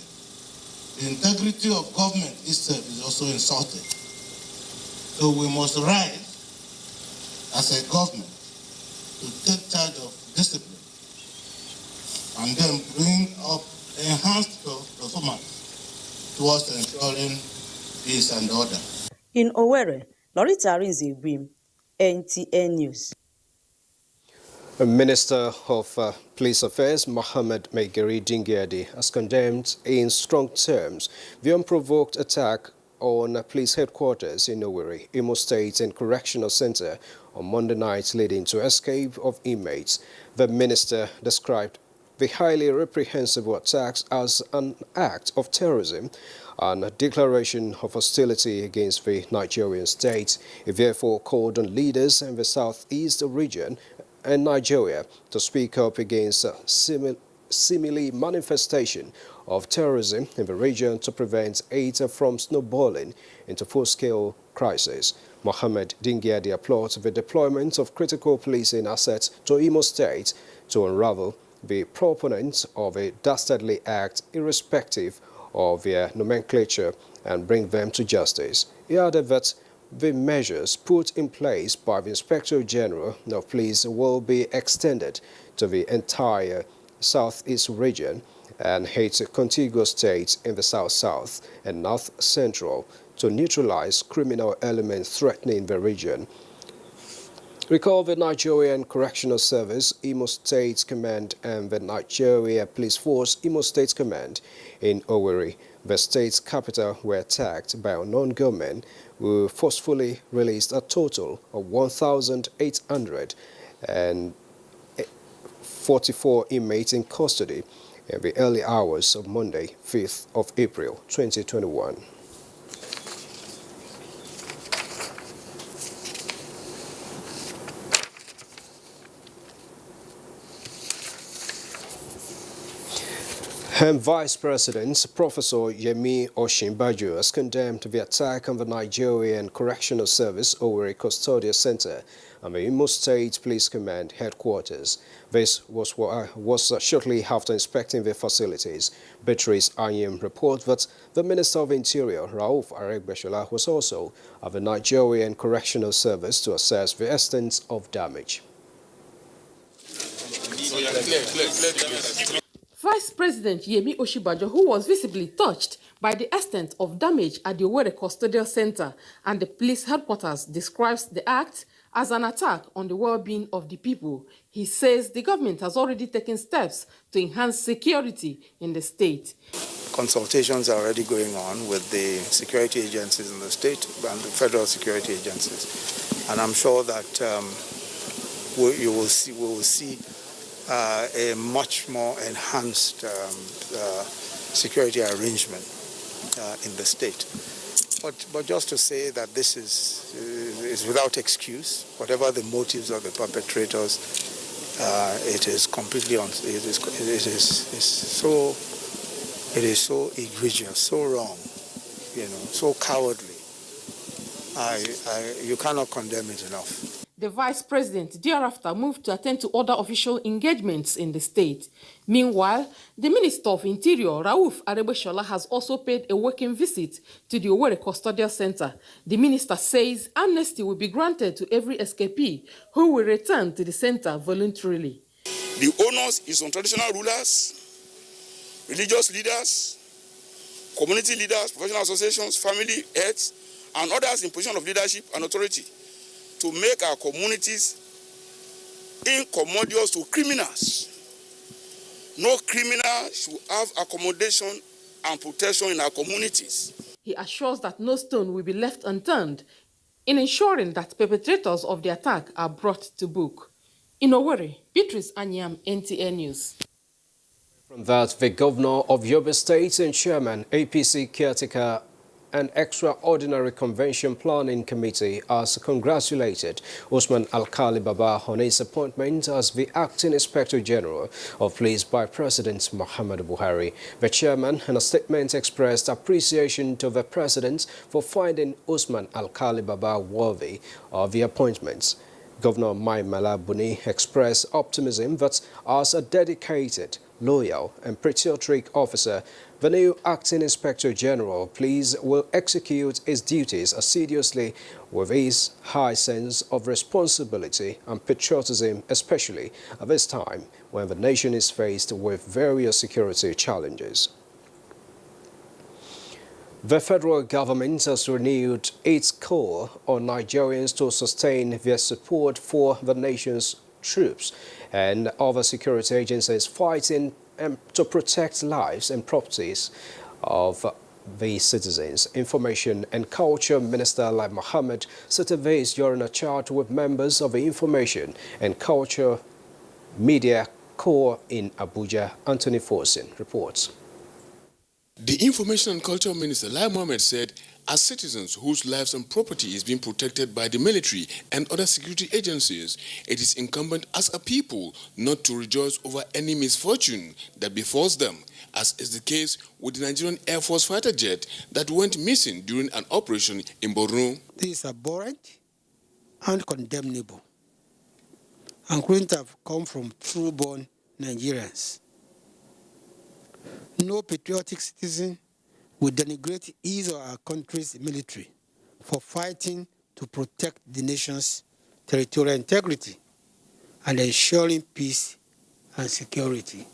the integrity of government itself is also insulted. So we must rise as a government to take charge of discipline and then bring up enhanced performance towards ensuring peace and order. In Owerri, Lorita Arinze-Ibim, NTA News. Minister of Police Affairs Mohammed Maigari Dingyadi has condemned in strong terms the unprovoked attack on police headquarters in Owerri, Imo State and Correctional Center on Monday night, leading to escape of inmates. The minister described the highly reprehensible attacks as an act of terrorism and a declaration of hostility against the Nigerian state. He therefore called on leaders in the southeast region and Nigeria to speak up against a similar manifestation of terrorism in the region to prevent it from snowballing into full-scale crisis. Mohammed Dingyadi applauds the deployment of critical policing assets to Imo State to unravel the proponents of a dastardly act irrespective of their nomenclature and bring them to justice. He added that the measures put in place by the Inspector General of Police will be extended to the entire southeast region and 8 contiguous states in the south-south and north-central to neutralize criminal elements threatening the region. Recall the Nigerian Correctional Service, Imo State Command, and the Nigeria Police Force, Imo State Command in Owerri, the state's capital, were attacked by unknown gunmen who forcefully released a total of 1,844 inmates in custody in the early hours of Monday, 5th of April, 2021. Vice President Professor Yemi Osinbajo has condemned the attack on the Nigerian Correctional Service Owerri Custodial Center and the Imo State Police Command headquarters. This was shortly after inspecting the facilities. Beatrice Anyim reports that the Minister of Interior, Rauf Aregbesola, was also at the Nigerian Correctional Service to assess the extent of damage. Vice President Yemi Osinbajo, who was visibly touched by the extent of damage at the Owerri Custodial Center and the police headquarters, describes the act as an attack on the well-being of the people. He says the government has already taken steps to enhance security in the state. Consultations are already going on with the security agencies in the state and the federal security agencies. And I'm sure that we will see a much more enhanced security arrangement in the state. But just to say that this is without excuse, whatever the motives of the perpetrators, it is completely it is so egregious, so wrong, so cowardly. You cannot condemn it enough. The Vice President thereafter moved to attend to other official engagements in the state. Meanwhile, the Minister of Interior, Rauf Aregbesola, has also paid a working visit to the Owerri Custodial Center. The minister says amnesty will be granted to every escapee who will return to the center voluntarily. The onus is on traditional rulers, religious leaders, community leaders, professional associations, family heads, and others in position of leadership and authority to make our communities incommodious to criminals. No criminal should have accommodation and protection in our communities. He assures that no stone will be left unturned in ensuring that perpetrators of the attack are brought to book. In Owerri, Beatrice Anyam, NTA News. From that, the governor of Yobe State and chairman, APC caretaker and extraordinary convention planning committee has congratulated Usman Alkali Baba on his appointment as the acting inspector general of police by President Muhammadu Buhari. The chairman, in a statement, expressed appreciation to the president for finding Usman Alkali Baba worthy of the appointment. Governor Mai Malabuni expressed optimism that as a dedicated, loyal and patriotic officer, the new acting inspector general of police will execute his duties assiduously with his high sense of responsibility and patriotism, especially at this time when the nation is faced with various security challenges. The federal government has renewed its call on Nigerians to sustain their support for the nation's troops and other security agencies fighting to protect lives and properties of the citizens. Information and Culture Minister Lai Mohammed said this during a chat with members of the Information and Culture Media Corps in Abuja. Anthony Forson reports. The Information and Culture Minister Lai Mohammed said, as citizens whose lives and property is being protected by the military and other security agencies, it is incumbent as a people not to rejoice over any misfortune that befalls them, as is the case with the Nigerian Air Force fighter jet that went missing during an operation in Borno. This is abhorrent and condemnable and couldn't have come from true-born Nigerians. No patriotic citizen would denigrate his or our country's military for fighting to protect the nation's territorial integrity and ensuring peace and security.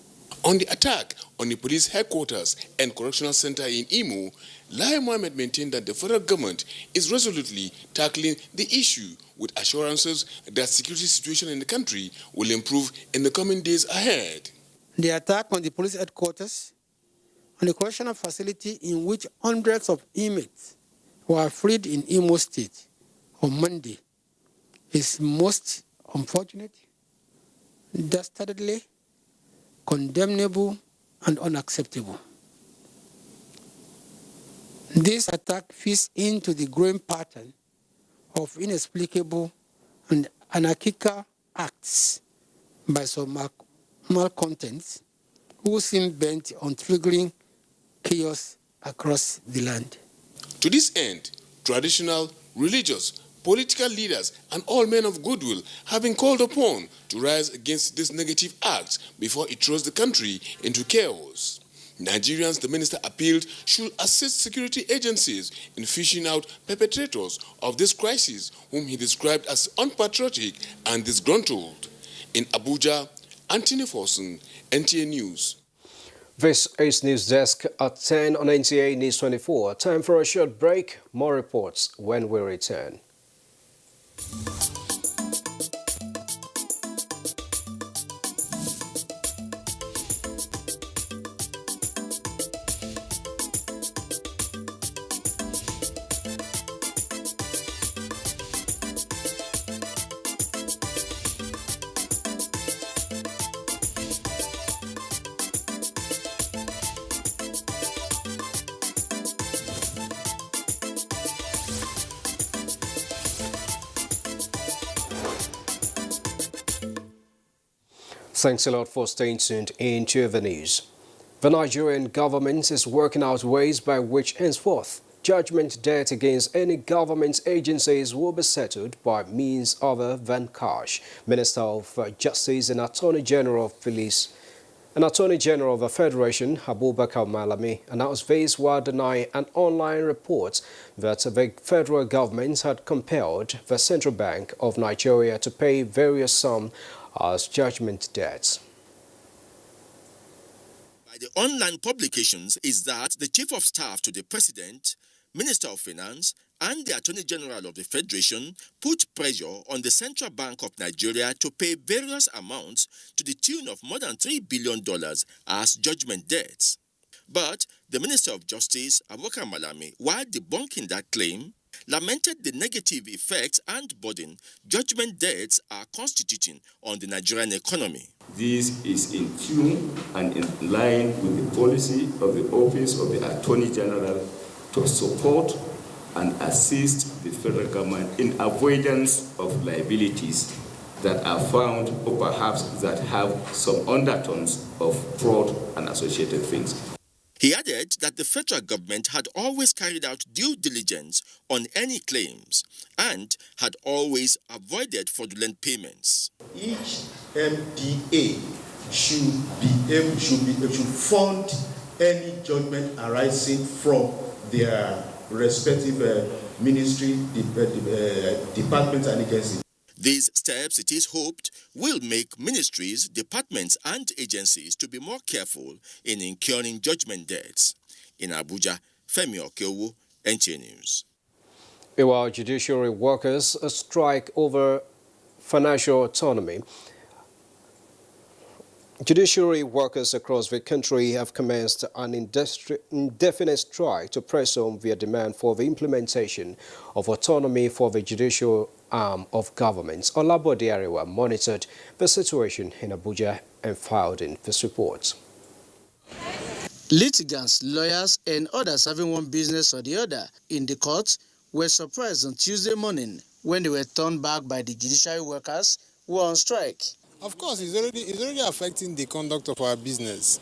On the attack on the police headquarters and correctional center in Imo, Lai Mohammed maintained that the federal government is resolutely tackling the issue with assurances that security situation in the country will improve in the coming days ahead. The attack on the police headquarters on a correctional facility in which hundreds of inmates were freed in Imo State on Monday is most unfortunate, dastardly, condemnable, and unacceptable. This attack fits into the growing pattern of inexplicable and anarchical acts by some malcontents who seem bent on triggering chaos across the land. To this end, traditional, religious, political leaders and all men of goodwill have been called upon to rise against this negative act before it throws the country into chaos. Nigerians, the minister appealed, should assist security agencies in fishing out perpetrators of this crisis, whom he described as unpatriotic and disgruntled. In Abuja, Anthony Forson, NTA News. This is News Desk at 10 on NTA News 24. Time for a short break. More reports when we return. Thanks a lot for staying tuned into the news. The Nigerian government is working out ways by which henceforth judgment debt against any government agencies will be settled by means other than cash. Minister of Justice and Attorney General of Police and Attorney General of the Federation, Abubakar Malami, announced this while denying an online report that the federal government had compelled the Central Bank of Nigeria to pay various sums as judgment debts. by the online publications is that the Chief of Staff to the President, Minister of Finance, and the Attorney General of the Federation put pressure on the Central Bank of Nigeria to pay various amounts to the tune of more than $3 billion as judgment debts. But the Minister of Justice, Abubakar Malami, while debunking that claim, lamented the negative effects and burden judgment debts are constituting on the Nigerian economy. This is in tune and in line with the policy of the Office of the Attorney General to support and assist the federal government in avoidance of liabilities that are found or perhaps that have some undertones of fraud and associated things. He added that the federal government had always carried out due diligence on any claims and had always avoided fraudulent payments. Each NTA should fund any judgment arising from their respective ministry, departments and agencies. These steps, it is hoped, will make ministries, departments and agencies to be more careful in incurring judgment debts. In Abuja, Femi Okeowo, NTA News. Meanwhile, judiciary workers strike over financial autonomy. Judiciary workers across the country have commenced an indefinite strike to press on their demand for the implementation of autonomy for the judicial arm of government. Olabode Arewa monitored the situation in Abuja and filed in this report. Litigants, lawyers, and others having one business or the other in the court were surprised on Tuesday morning when they were turned back by the judiciary workers who were on strike. Of course, it's already affecting the conduct of our business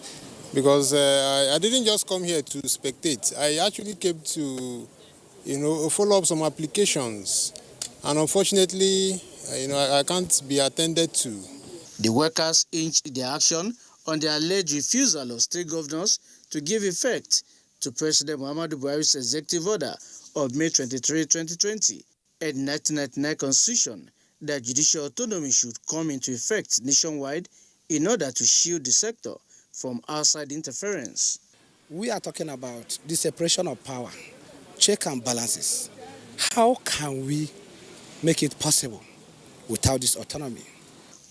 because I didn't just come here to spectate. I actually came to, follow up some applications, and unfortunately, I can't be attended to. The workers hinged their action on the alleged refusal of state governors to give effect to President Muhammadu Buhari's executive order of May 23, 2020, and 1999 Constitution that judicial autonomy should come into effect nationwide in order to shield the sector from outside interference. We are talking about the separation of power, check and balances. How can we make it possible without this autonomy?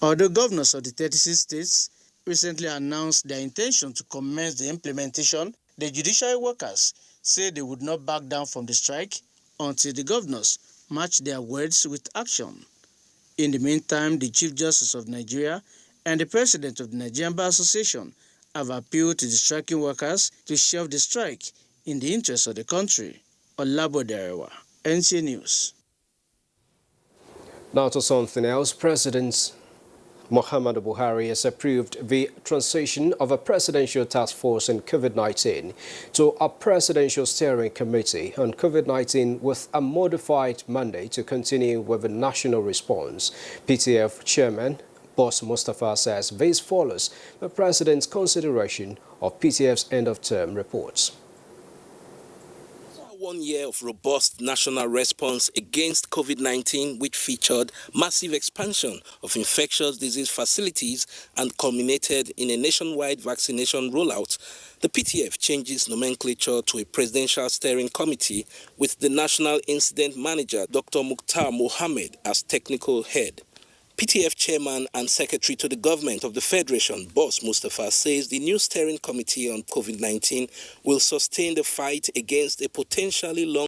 Other governors of the 36 states recently announced their intention to commence the implementation. The judiciary workers say they would not back down from the strike until the governors match their words with action. In the meantime, the Chief Justice of Nigeria and the President of the Nigerian Bar Association have appealed to the striking workers to shelve the strike in the interest of the country. Olabode Arewa, NTA News. Now to something else. President Muhammadu Buhari has approved the transition of a presidential task force on COVID-19 to a presidential steering committee on COVID-19 with a modified mandate to continue with the national response. PTF Chairman Boss Mustafa says this follows the president's consideration of PTF's end-of-term reports. 1 year of robust national response against COVID-19, which featured massive expansion of infectious disease facilities and culminated in a nationwide vaccination rollout, the PTF changes nomenclature to a presidential steering committee with the National Incident Manager, Dr. Mukhtar Mohammed, as technical head. PTF Chairman and Secretary to the Government of the Federation, Boss Mustafa, says the new steering committee on COVID-19 will sustain the fight against a potentially long